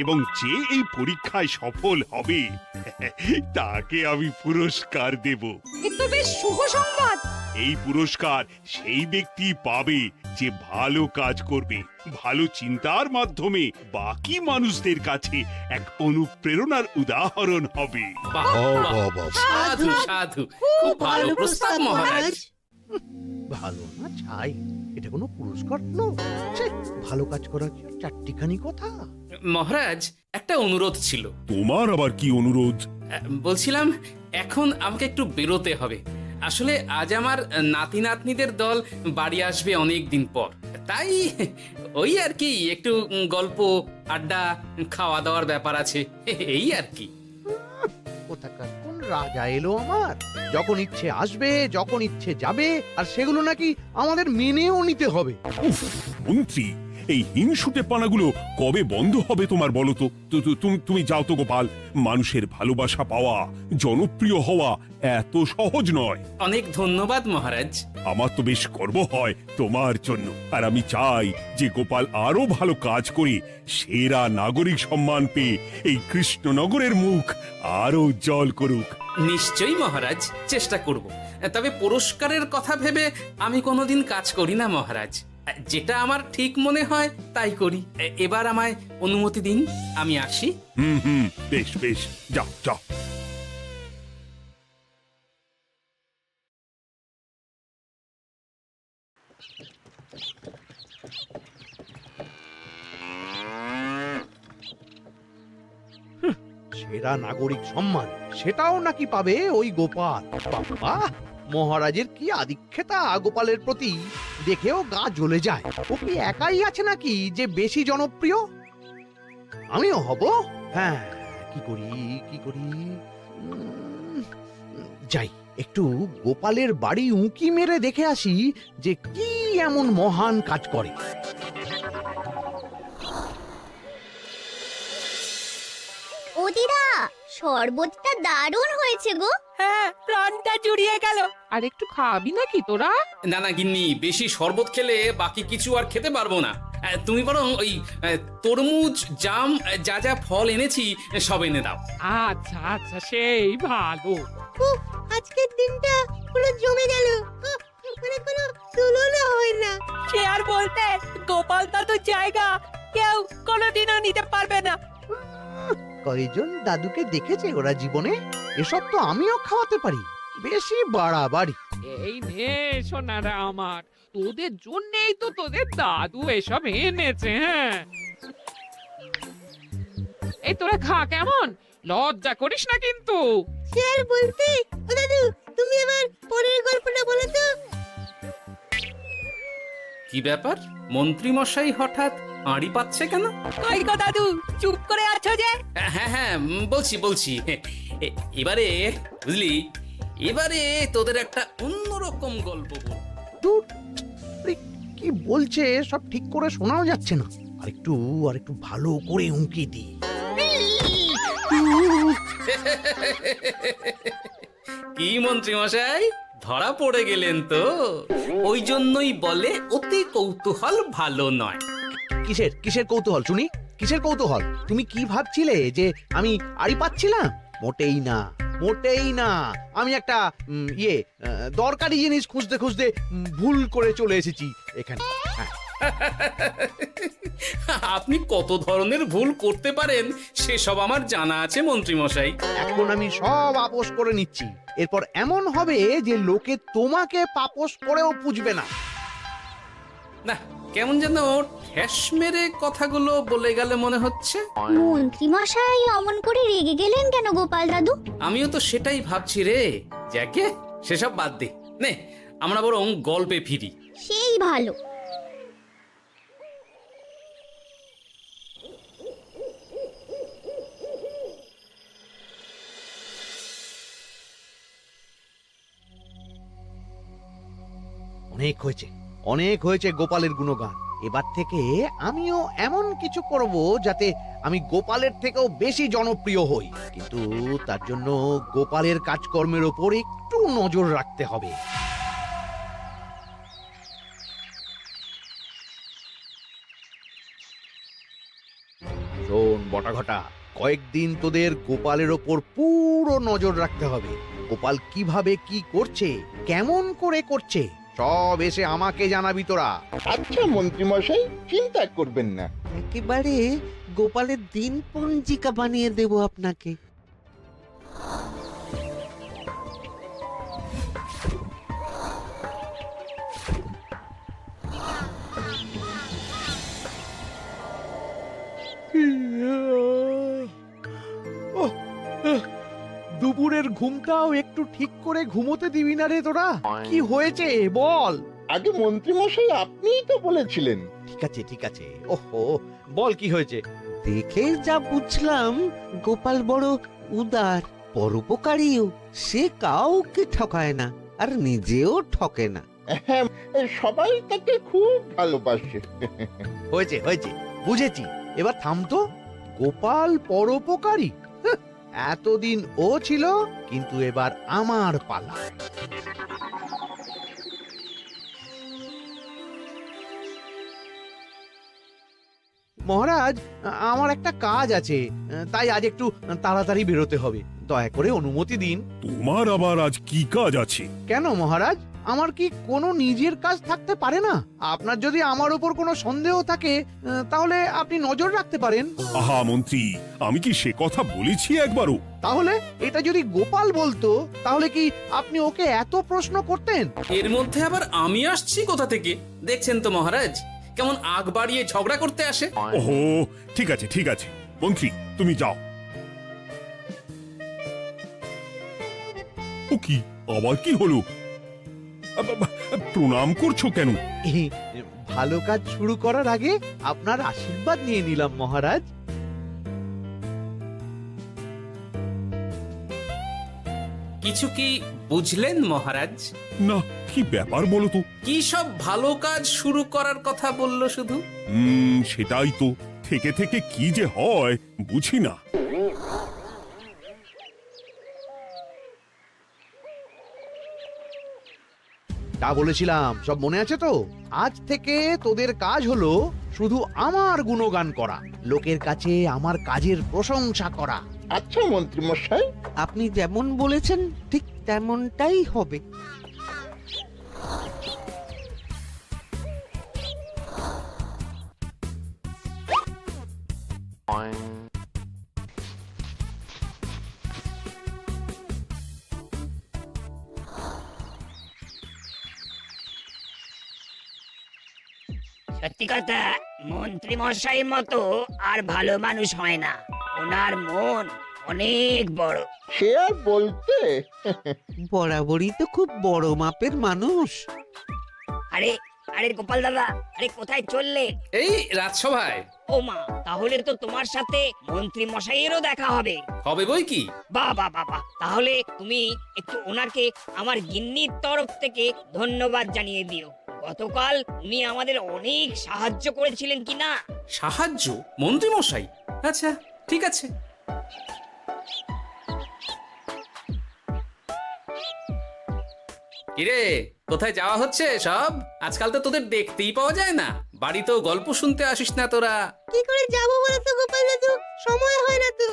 এবং যে এই পরীক্ষায় সফল হবে তাকে আমি পুরস্কার দেব। এ তো বেশ শুভ সংবাদ। এই পুরস্কার সেই ব্যক্তি পাবে যে ভালো কাজ করবে, ভালো চিন্তার মাধ্যমে বাকি মানুষদের কাছে এক অনুপ্রেরণার উদাহরণ হবে। বাহ, বাহ, সাধু সাধু, খুব ভালো প্রস্তাব মহারাজ। ভালো না চাই, এটা কোনো পুরস্কার নয়। ছে, ভালো কাজ করা কি চারটিখানি কথা? মহারাজ, একটা অনুরোধ ছিল। তোমার আবার কি অনুরোধ? বলছিলাম, এখন আমাকে একটু বেরোতে হবে। আসলে আজ আমার নাতি নাতনিদের দল বাড়ি আসবে অনেক দিন পর, তাই ওই আর কি একটু গল্প আড্ডা খাওয়া দাওয়ার ব্যাপার আছে, এই আর কি। কোথাকার কোন রাজা এলো আমার? যখন ইচ্ছে আসবে, যখন ইচ্ছে যাবে, আর সেগুলো নাকি আমাদের মেনেও নিতে হবে। উফ, মন্ত্রী, এই হিংসুটে পানাগুলো কবে বন্ধ হবে তোমার বলো তো? তুমি যাও তো গোপাল। মানুষের ভালোবাসা পাওয়া, জনপ্রিয় হওয়া এত সহজ নয়। অনেক ধন্যবাদ মহারাজ। আমার তো বেশ গর্ব হয় তোমার জন্য, আর আমি চাই যে গোপাল আরো ভালো কাজ করে সেরা নাগরিক সম্মান পেয়ে এই কৃষ্ণনগরের মুখ আরো উজ্জ্বল করুক। নিশ্চয়ই মহারাজ, চেষ্টা করব। তবে পুরস্কারের কথা ভেবে আমি কোনোদিন কাজ করি না মহারাজ। যেটা আমার ঠিক মনে হয় তাই করি। এবার আমায় অনুমতি দিন, আমি আসি। হুম, বেশ বেশ, যাও যাও। সেরা নাগরিক সম্মান সেটাও নাকি পাবে ওই গোপাল। বাবা, মহারাজের কি আদিক্ষেতা গোপালের প্রতি, দেখেও গা জ্বলে যায়। ও কি একাই আছে নাকি যে বেশি জনপ্রিয়? আমিও হব। হ্যাঁ, কি করি কি করি? যাই, একটু গোপালের বাড়ি উঁকি মেরে দেখে আসি যে কি এমন মহান কাজ করে। ও দিদা, শরবতটা দারুণ হয়েছে গো। হ্যাঁ, প্রাণটা জুড়িয়ে গেল। আর একটু খাবি নাকি তোরা? না না গিন্নি, বেশি শরবত খেলে বাকি কিছু আর খেতে পারবো না। তুমি বরং ওই তরমুজ, জাম, যা যা ফল এনেছি সব এনে দাও। আচ্ছা আচ্ছা, সেই ভালো। উফ, আজকের দিনটা পুরো জমে গেল। মানে কোনো তুলনা হয় না। সে আর বলতে, গোপাল দাদুর জায়গা কেউ কোনোদিনও নিতে পারবে না। কয়জন দাদুকে দেখেছে ওরা জীবনে? এসব তো আমিও খাওয়াতে পারি। বেশি বাড়াবাড়ি। এই নে সোনারা আমার, তোদের জন্যই তো তোদের দাদু এসব এনেছে। হ্যাঁ, এই তোরা খা, কেমন? লজ্জা করিস না কিন্তু। সে আর বলতে, ও দাদু, তুমি আমার পরের গল্পটা বলো তো। কি ব্যাপার, মন্ত্রী মশাই হঠাৎ আড়ি পাচ্ছে কেন? কই গো দাদু, চুপ করে আছো যে? হ্যাঁ হ্যাঁ, বলছি। এবারে বুঝলি, এবারে তোদের একটা অন্যরকম গল্প বল। ধুর, আরে কি বলছে সব ঠিক করে শোনাও যাচ্ছে না। আর একটু ভালো করে উঁকি দি। কি মন্ত্রী মশাই, ধরা পড়ে গেলেন তো? ওই জন্যই বলে অতি কৌতূহল ভালো নয়। কিসের কিসের কৌতূহল শুনি? কিসের কৌতূহল? তুমি কি ভাবছিলে যে আমি আড়ি পাচ্ছিলাম? মোটেই না, মোটেই না। আমি একটা দরকারি জিনিস খুঁজতে খুঁজতে ভুল করে চলে এসেছি এখানে। হ্যাঁ, আপনি কত ধরনের ভুল করতে পারেন সেসব আমার জানা আছে মন্ত্রী মশাই। এখন আমি সব আপোষ করে নিচ্ছি। এরপর এমন হবে যে লোকে তোমাকে পাপোশ করেও পুজবে না। না, কেমন যেন ঠেস মেরে কথাগুলো বলে গেলে মনে হচ্ছে। মন্ত্রী মশাই অমন করে রেগে গেলেন কেন গোপাল দাদু? আমিও তো সেটাই ভাবছি রে। যাকে সেসব বাদ দে, নে আমরা বরং গল্পে ফিরি। সেই ভালো। অনেক হয়েছে, অনেক হয়েছে গোপালের গুণগান। এবার থেকে আমিও এমন কিছু করব যাতে আমি গোপালের থেকেও বেশি জনপ্রিয় হই। কিন্তু তার জন্য গোপালের কাজকর্মের ওপর একটু নজর রাখতে হবে। শোন বটাঘটা, কয়েকদিন তোদের গোপালের ওপর পুরো নজর রাখতে হবে। গোপাল কিভাবে কি করছে, কেমন করে করছে, সব এসে আমাকে জানাবি তোরা। আচ্ছা মন্ত্রীমশাই, চিন্তা করবেন না। একেবারে গোপালের দিন পঞ্জিকা বানিয়ে দেব আপনাকে। ওহ, দুপুরের ঘুমটাও একটু ঠিক করে ঘুমোতে দিবি না রে তোরা? কি হয়েছে বল। আগে মন্ত্রীমশাই আপনিই তো বলেছিলেন। ঠিক আছে, ওহো, বল কি হয়েছে। দেখে যা বুঝলাম গোপাল বড় উদার, পরোপকারীও। সে কাউকে ঠকায় না, আর নিজেও ঠকে না। হ্যাঁ, সবাই তাকে খুব ভালোবাসে। হয়েছে, বুঝেছি। এবার থাম তো। গোপাল পরোপকারী? হাহ, এতদিন ও ছিল, কিন্তু এবার আমার পালা। মহারাজ, আমার একটা কাজ আছে, তাই আজ একটু তাড়াতাড়ি বেরোতে হবে। দয়া করে অনুমতি দিন। তোমার আবার আজ কি কাজ আছে? কেন মহারাজ, আমার কি কোনো নিজের কাজ থাকতে পারে না? আপনার যদি আমার উপর কোনো সন্দেহ থাকে, তাহলে আপনি নজর রাখতে পারেন। আহা মন্ত্রী, আমি কি সে কথা বলেছি একবারও? তাহলে এটা যদি গোপাল বলতো, তাহলে কি আপনি ওকে এত প্রশ্ন করতেন? এর মধ্যে আবার আমি আসছি কোথা থেকে? দেখছেন তো মহারাজ, কেমন আগ বাড়িয়ে ঝগড়া করতে আসে। ওহো, ঠিক আছে মন্ত্রী, তুমি যাও। ও কি, আবার কি হলো? প্রণাম করছো কেন? ভালো কাজ শুরু করার আগে আপনার আশীর্বাদ নিয়ে নিলাম মহারাজ। কিছু কি বুঝলেন মহারাজ? না, কি ব্যাপার বলো তো? কি সব ভালো কাজ শুরু করার কথা বললো শুধু? সেটাই তো, থেকে থেকে কি যে হয় বুঝি না। তা বলেছিলাম, সব মনে আছে তো? আজ থেকে তোদের কাজ হলো শুধু আমার গুণগান করা, লোকের কাছে আমার কাজের প্রশংসা করা। আচ্ছা মন্ত্রীমশাই। আপনি যেমন বলেছেন ঠিক তেমনটাই হবে। সত্যি কথা, মন্ত্রী মশাইয়ের মতো আর ভালো মানুষ হয় না। ওনার মন অনেক বড়। সে আর বলতে। বরাবরই তো খুব বড় মাপের মানুষ। আরে আরে গোপাল দাদা, আরে কোথায় চললে? এই রাজসভায়। ও মা, তাহলে তো তোমার সাথে মন্ত্রী মশাইয়েরও দেখা হবে। হবে বই কি? বাহ বাহ বাহ বাহ, তাহলে তুমি একটু ওনাকে আমার গিন্নির তরফ থেকে ধন্যবাদ জানিয়ে দিও। গতকাল উনি আমাদের অনেক সাহায্য করেছিলেন কি না? সাহায্য? মন্ত্রী মশাই? আচ্ছা, ঠিক আছে। কিরে, কোথায় যাওয়া হচ্ছে সব? আজকাল তো তোদের দেখতেই পাওয়া যায় না। বাড়িতেও গল্প শুনতে আসিস না তোরা। কি করে যাবো বলো তো গোপাল দাদু, সময় হয় না তো।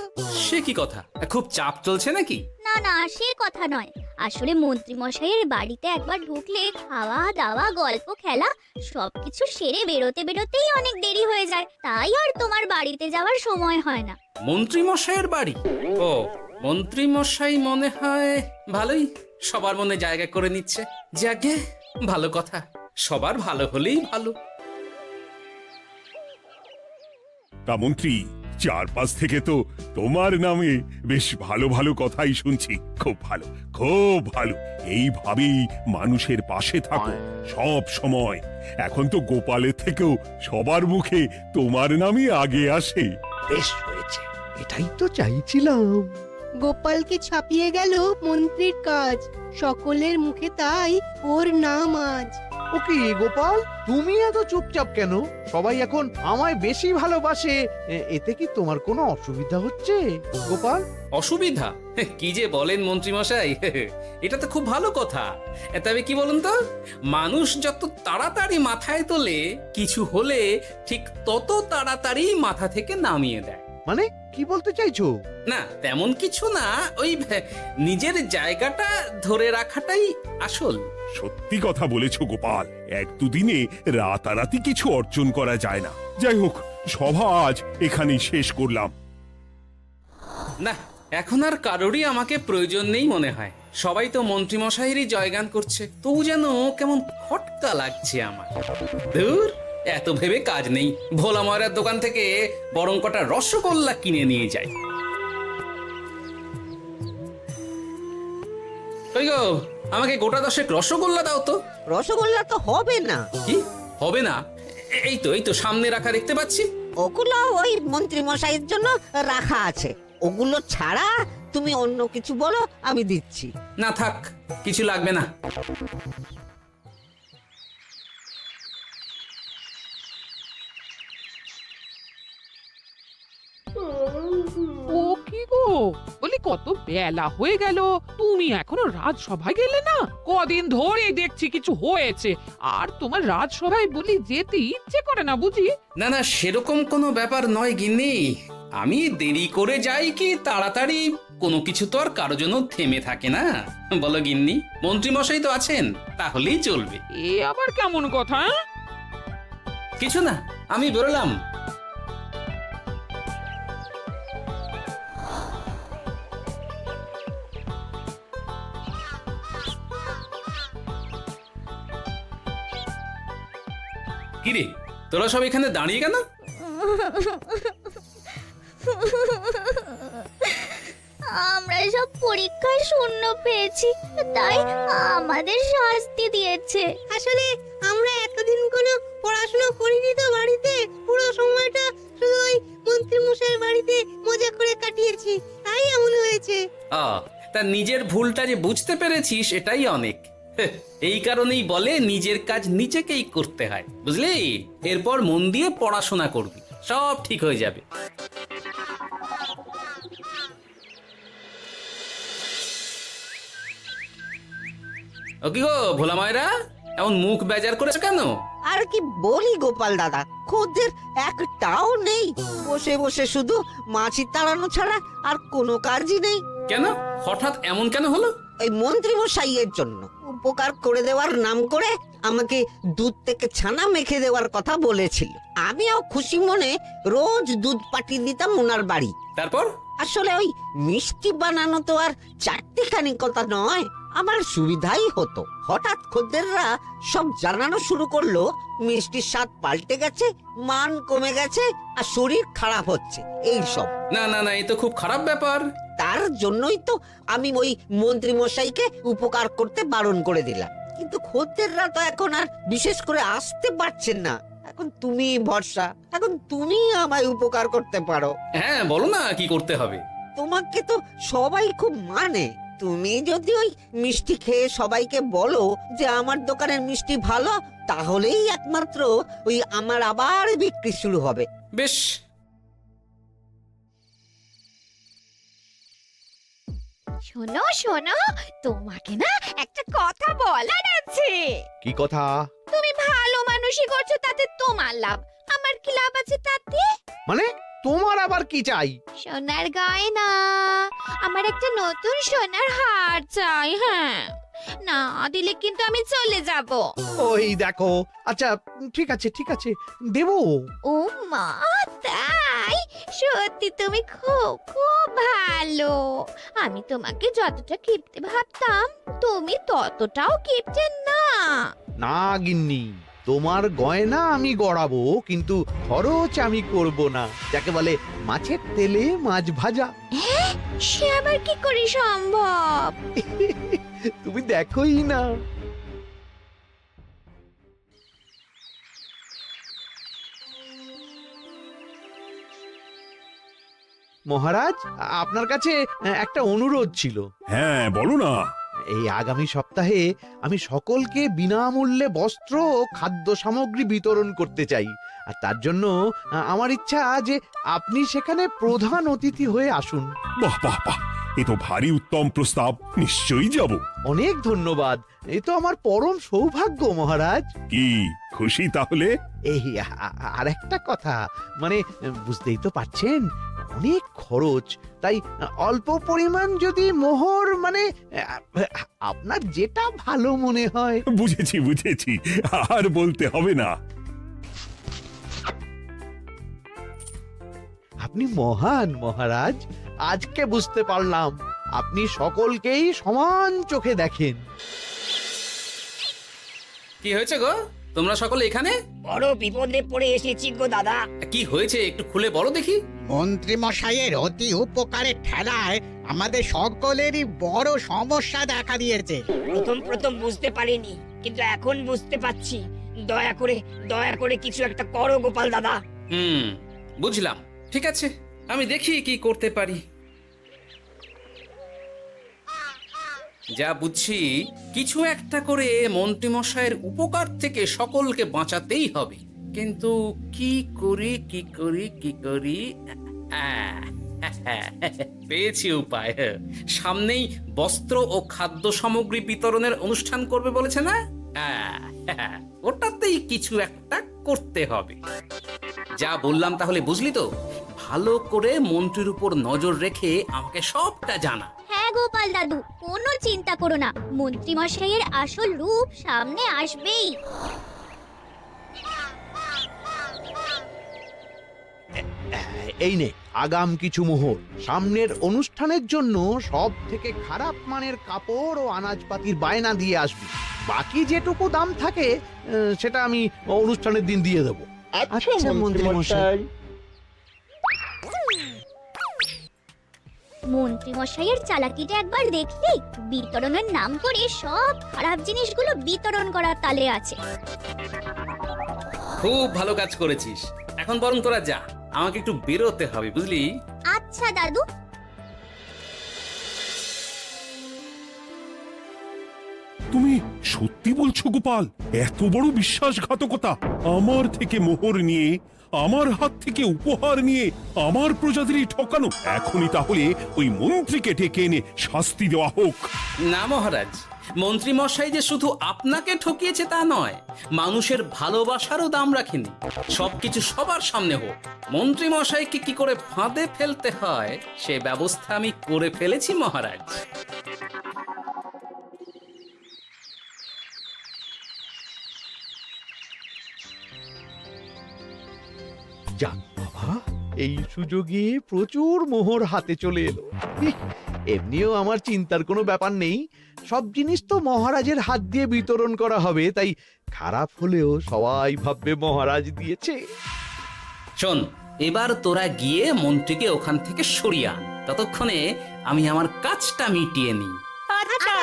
সে কি কথা? খুব চাপ চলছে নাকি? না না, সে কথা নয়। আসলে মন্ত্রী মশাইয়ের বাড়িতে একবার ঢুকলে খাওয়া দাওয়া গল্প খেলা সবকিছু সেরে বেরোতে বেরোতেই অনেক দেরি হয়ে যায়, তাই আর তোমার বাড়িতে যাওয়ার সময় হয় না। মন্ত্রী মশাইয়ের বাড়ি? ও, মন্ত্রী মশাই মনে হয় ভালোই সবার মনে জায়গা করে নিচ্ছে। যাকে ভালো কথা, সবার ভালো হলেই ভালো। তা মন্ত্রী, চারপাশ থেকে তো তোমার নামে বেশ ভালো ভালো কথাই শুনছি। খুব ভালো। এইভাবেই মানুষের পাশে থাকো সব সময়। এখন তো গোপালের থেকেও সবার মুখে তোমার নামই আগে আসে। বেশ হয়েছে, এটাই তো চাইছিলাম। গোপালকে ছাপিয়ে গেল মন্ত্রীর কাজ, সকলের মুখে তাই ওর নাম আজ। ও কি গোপাল, তুমি এত চুপচাপ কেন? সবাই এখন আমায় বেশি ভালোবাসে, এতে কি তোমার কোনো অসুবিধা হচ্ছে গোপাল? অসুবিধা? কি যে বলেন মন্ত্রী মশাই, এটা তো খুব ভালো কথা। তবে কি বলুন তো, মানুষ যত তাড়াতাড়ি মাথায় তোলে, কিছু হলে ঠিক তত তাড়াতাড়ি মাথা থেকে নামিয়ে দেয়। মানে কি বলতে চাইছো? না তেমন কিছু না, ওই নিজের জায়গাটা ধরে রাখাটাই আসল। সত্যি কথা বলেছো গোপাল, এক দুদিনে রাতারাতি কিছু অর্জন করা যায় না। যাই হোক, সভা আজ এখানেই শেষ করলাম। না এখন আর কারোরই আমাকে প্রয়োজন নেই মনে হয়। সবাই তো মন্ত্রীমশাইয়েরই জয়গান করছে, তবু যেন কেমন খটকা লাগছে আমার। ধুর, এত ভেবে কাজ নেই, ভোলা ময়রার দোকান থেকে বরং কটা রসগোল্লা কিনে নিয়ে যাই। কই গো, আমাকে গোটা 10 রসগোল্লা দাও তো। রসগোল্লা তো হবে না। কি হবে না? এই তো সামনে রাখা দেখতে পাচ্ছি। ওগুলো ওই মন্ত্রী মশাইয়ের জন্য রাখা আছে। ওগুলো ছাড়া তুমি অন্য কিছু বলো, আমি দিচ্ছি। না থাক, কিছু লাগবে না। ও কি গো, বলি কত বেলা হয়ে গেল, তুমি এখনো রাজসভায় গেলে না? কদিন ধরে দেখছি কিছু হয়েছে, আর তোমার রাজসভায় বলি যেতে ইচ্ছে করে না বুঝি? না না, সেরকম কোনো ব্যাপার নয় গিন্নি। আমি দেরি করে যাই কি তাড়াতাড়ি, কোনো কিছু তো আর কারো জন্য থেমে থাকে না, বলো গিন্নি? মন্ত্রী মশাই তো আছেন, তাহলেই চলবে। এ আবার কেমন কথা? কিছু না, আমি বেরোলাম। কিরে, তোরা সব এখানে দাঁড়িয়ে কেন? আমরা সব পরীক্ষায় শূন্য পেয়েছি, তাই আমাদের শাস্তি দিয়েছে। আসলে আমরা এতদিন কোনো পড়াশোনা করিনি তো বাড়িতে, পুরো সময়টা শুধু ওই মন্ত্রী মশাইয়ের বাড়িতে মজা করে কাটিয়েছি, তাই এমন হয়েছে। তা নিজের ভুলটা যে বুঝতে পেরেছিস এটাই অনেক। এই কারণেই বলে নিজের কাজ নিজেকেই করতে হয়, বুঝলি? এরপর মন দিয়ে পড়াশোনা করবি, সব ঠিক হয়ে যাবে। ও কি গো ভোলা ময়রা, এমন মুখ বেজার করেছে কেন? আর কি বলি গোপাল দাদা, খদ্দের একটাও নেই। বসে বসে শুধু মাছি তাড়ানো ছাড়া আর কোনো কাজই নেই। কেন, হঠাৎ এমন কেন হলো? ওই মন্ত্রী মশাইয়ের জন্য উপকার করে দেওয়ার নাম করে আমাকে দুধ থেকে ছানা মেখে দেওয়ার কথা বলেছিল। আমিও খুশি মনে রোজ দুধ পাঠিয়ে দিতাম ওনার বাড়ি। তারপর? আসলে ওই মিষ্টি বানানো তো আর চারটিখানি কথা নয়, আমার সুবিধাই হতো। হঠাৎ খদ্দেররা সব জানানো শুরু করলো মিষ্টির স্বাদ পাল্টে গেছে, মান কমে গেছে, আর শরীর খারাপ হচ্ছে, এই সব। না না না, এ তো খুব খারাপ ব্যাপার। তার জন্যই তো আমি ওই মন্ত্রী মশাইকে উপকার করতে বারণ করে দিলাম। কিন্তু খদ্দেররা তো এখন আর বিশেষ করে আসতে পারছেন না। এখন তুমি ভরসা, এখন তুমি আমায় উপকার করতে পারো। হ্যাঁ বলো না, কি করতে হবে? তোমাকে তো সবাই খুব মানে। তুমি যদি ওই মিষ্টি খেয়ে সবাইকে বলো যে আমার দোকানের মিষ্টি ভালো, তাহলেই একমাত্র ওই আমার আবার বিক্রি শুরু হবে। বেশ। শোনো শোনো, তোমাকে না একটা কথা বলার আছে। কি কথা? তুমি ভালো মানুষই করছো, তাতে তোমার লাভ, আমার কি লাভ আছে তাতে? মানে তোমার আবার কি চাই? সোনার গয়না, আমার একটা নতুন সোনার হার চাই। হ্যাঁ, না দিলে কিন্তু আমি চলে যাব। ওই দেখো, আচ্ছা ঠিক আছে ঠিক আছে, দেবো। ও মা, তাই? সত্যি তুমি খুব খুব ভালো। আমি তোমাকে যতটা কিপটে ভাবতাম, তুমি ততটাও কিপটে না। না গিন্নি, তোমার গয়না আমি গড়াবো, কিন্তু খরচ আমি করব না। যাকে বলে মাছের তেলে মাছ ভাজা। সে আবার কি করে সম্ভব? তুমি দেখোই না। মহারাজ, আপনার কাছে একটা অনুরোধ ছিল। হ্যাঁ বলো না। এই আগামী সপ্তাহে আমি সকলকে বিনামূল্যে বস্ত্র ও খাদ্য সামগ্রী বিতরণ করতে চাই। আর তার জন্য আমার ইচ্ছা যে আপনি সেখানে প্রধান অতিথি হয়ে আসুন। বাহ বাহ বাহ, এ তো ভারী উত্তম প্রস্তাব, নিশ্চয়ই যাব। অনেক ধন্যবাদ, এই তো আমার পরম সৌভাগ্য মহারাজ। কি খুশি তাহলে? এই আর একটা কথা, মানে বুঝতেই তো পারছেন, অনেক খরচ, তাই অল্প পরিমাণ যদি মোহর মানে আপনার যেটা ভালো মনে হয়। বুঝেছি বুঝেছি, আর বলতে হবে না। আপনি মহান মহারাজ, আজকে বুঝতে পারলাম আপনি সকলকেই সমান চোখে দেখেন। কি হয়েছে গো, তোমরা সকলে এখানে? বড় বিপদে পড়ে এসেছি গো দাদা। কি হয়েছে একটু খুলে বলো দেখি। মন্ত্রী মশাইয়ের অতি উপকারের ঠেলায় আমাদের সকলেরই বড় সমস্যা দেখা দিয়েছে। প্রথম বুঝতে পারিনি, কিন্তু এখন বুঝতে পারছি। দয়া করে কিছু একটা করো গোপাল দাদা। বুঝলাম, ঠিক আছে, আমি দেখি কি করতে পারি। যা বুঝছি, কিছু একটা করে মন্ত্রীমশাইয়ের উপকার থেকে সকলকে বাঁচাতেই হবে, কিন্তু কি করি পেয়েছি উপায়। সামনেই বস্ত্র ও খাদ্য সামগ্রী বিতরণের অনুষ্ঠান করবে বলেছে না? ওটাতেই কিছু একটা করতে হবে। যা বললাম তাহলে বুঝলি তো? ভালো করে মন্ত্রীর উপর নজর রেখে আমাকে সবটা জানা। হ্যাঁ গোপাল দাদু, কোনো চিন্তা করো না, মন্ত্রী মশাইয়ের আসল রূপ সামনে আসবেই। এই নে আগাম কিছু মোহর। সামনের অনুষ্ঠানের জন্য সব থেকে খারাপ মানের কাপড় ও আনাজপাতির বায়না দিয়ে আসবি। বাকি যেটুকু দাম থাকে সেটা আমি অনুষ্ঠানের দিন দিয়ে দেবো। আচ্ছা মন্ত্রী মশাই। মন্ত্রী মশাইয়ের চালাকিটা একবার দেখলি? বিতরণের নাম করে সব খারাপ জিনিসগুলো বিতরণ করার তালে আছে। খুব ভালো কাজ করেছিস। এখন বরং তোরা যা, আমাকে একটু বেরোতে হবে, বুঝলি? আচ্ছা দাদু। তুমি সত্যি বলছো গোপাল? এত বড় বিশ্বাসঘাতকতা! আমার থেকে মোহর নিয়ে, আমার হাত থেকে উপহার নিয়ে আমার প্রজাদেরই ঠকানো। এখনই তাহলে ওই মন্ত্রীকে ডেকে এনে শাস্তি দেওয়া হোক। না মহারাজ, মন্ত্রী মশাই যে শুধু আপনাকে ঠকিয়েছে তা নয়, মানুষের ভালোবাসারও দাম রাখেনি। সবকিছু সবার সামনে হোক। মন্ত্রী মশাইকে কি করে ফাঁদে ফেলতে হয় সে ব্যবস্থা আমি করে ফেলেছি মহারাজ। যাক বাবা, এই সুযোগে প্রচুর মোহর হাতে চলে এলো। এমনিও আমার চিন্তার কোনো ব্যাপার নেই, সব জিনিস তো মহারাজের হাত দিয়ে বিতরণ করা হবে, তাই খারাপ হলেও সবাই ভাববে মহারাজ দিয়েছে। শোন, এবার তোরা গিয়ে মন্ত্রীকে ওখান থেকে সরিয়ে আন, ততক্ষণে আমি আমার কাজটা মিটিয়ে নিই।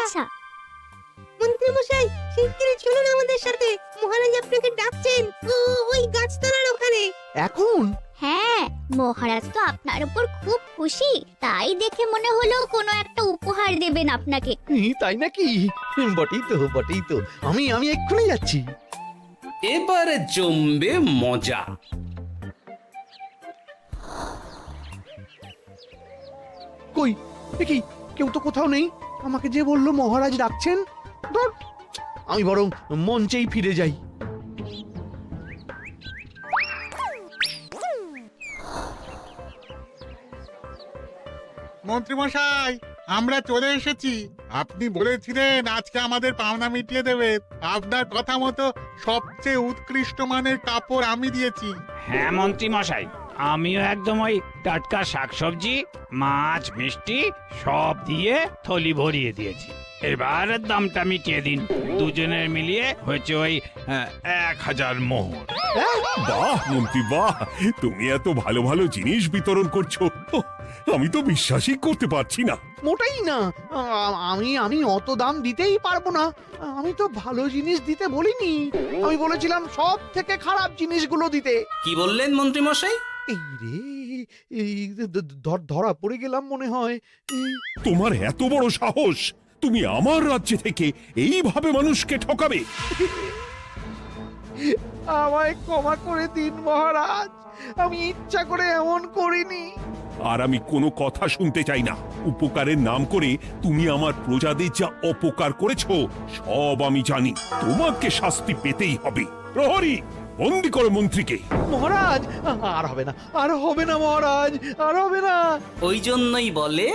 আচ্ছা। মন্ত্রী মশাই, শিগগিরই চলুন আমাদের সাথে, মহারাজ আপনাকে ডাকছেন ওই গাছতলার ওখানে। এখন? হ্যাঁ, মহারাজ তো আপনার উপর খুব খুশি, তাই দেখে মনে হলো কোনো একটা উপহার দেবেন আপনাকে। তাই নাকি? বটেই তো, আমি এক্ষুনি যাচ্ছি। এবার জমবে মজা। কই দেখি, কেউ তো কোথাও নেই। আমাকে যে বললো মহারাজ ডাকছেন, ধুর, আমি বরং মঞ্চেই ফিরে যাই। মন্ত্রী মশাই, আমরা চলে এসেছি। আপনি বলেছিলেন আজকে আমাদের পাওনা মিটিয়ে দেবেন। আপনার কথা মতো সবচেয়ে উৎকৃষ্ট মানের কাপড় আমি দিয়েছি। হ্যাঁ মন্ত্রী মশাই, আমিও একদম ওই টাটকা শাকসবজি, মাছ, মিষ্টি সব দিয়ে থলি ভরিয়ে দিয়েছি। এবার দামটা মিটিয়ে দিন। দুজনের মিলিয়ে হয়েছে ওই 1000 মোহর। বাহ মন্ত্রী বাহ, তুমি এত ভালো ভালো জিনিস বিতরণ করছো, আমি তো বিশ্বাসই করতে পারছি না। মোটাই না, আমি অত দাম দিতেই পারবো না। আমি তো ভালো জিনিস দিতে বলিনি, আমি বলেছিলাম সব থেকে খারাপ জিনিসগুলো দিতে। কি বললেন মন্ত্রী মশাই? এই রে, এই ধরা পড়ে গেলাম মনে হয়। তোমার এত বড় সাহস, তুমি আমার রাজ্য থেকে এইভাবে মানুষকে ঠকাবে? আমায় ক্ষমা করে দিন মহারাজ, আমি ইচ্ছা করে এমন করিনি। আর আমি কোনো কথা শুনতে চাই না। উপকারের নাম করে তুমি আমার প্রজাদের যা অপকার করেছো সব আমি জানি। তোমাকে শাস্তি পেতেই হবে। প্রহরী, বন্দি করো মন্ত্রীকে। মহারাজ, আর হবে না, আর হবে না মহারাজ, আর হবে না। ওই জন্যই বলে